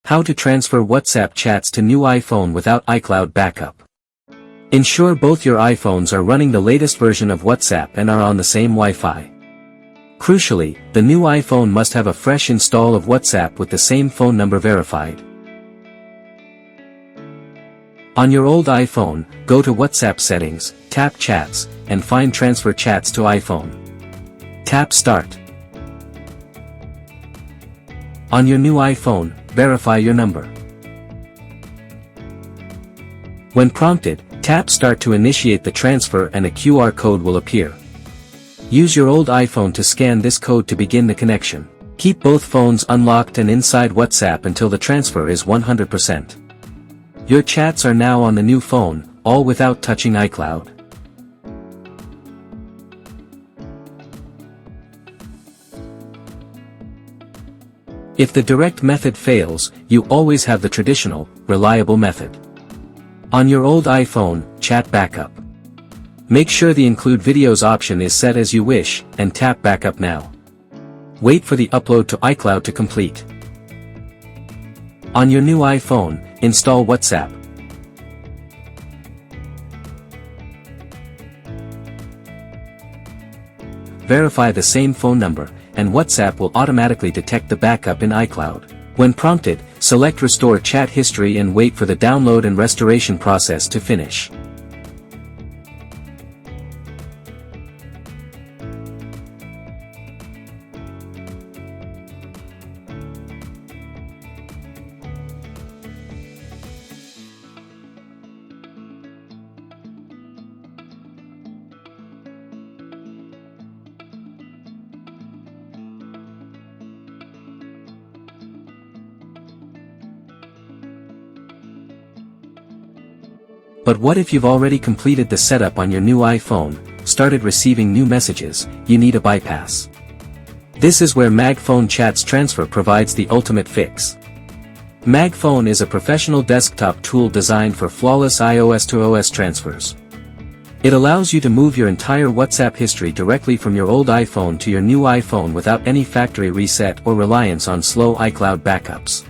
How to transfer WhatsApp chats to new iPhone without iCloud backup. Ensure both your iPhones are running the latest version of WhatsApp and are on the same Wi-Fi. Crucially, the new iPhone must have a fresh install of WhatsApp with the same phone number verified. On your old iPhone, go to WhatsApp settings, tap Chats, and find Transfer Chats to iPhone. Tap Start. On your new iPhone, verify your number. When prompted, tap Start to initiate the transfer and a QR code will appear. Use your old iPhone to scan this code to begin the connection. Keep both phones unlocked and inside WhatsApp until the transfer is 100%. Your chats are now on the new phone, all without touching iCloud. If the direct method fails, you always have the traditional, reliable method. On your old iPhone, chat backup. Make sure the include videos option is set as you wish, and tap backup now. Wait for the upload to iCloud to complete. On your new iPhone, install WhatsApp. Verify the same phone number, and WhatsApp will automatically detect the backup in iCloud. When prompted, select Restore Chat History and wait for the download and restoration process to finish. But what if you've already completed the setup on your new iPhone, started receiving new messages, you need a bypass? This is where MagFone Chats Transfer provides the ultimate fix. MagFone is a professional desktop tool designed for flawless iOS to OS transfers. It allows you to move your entire WhatsApp history directly from your old iPhone to your new iPhone without any factory reset or reliance on slow iCloud backups.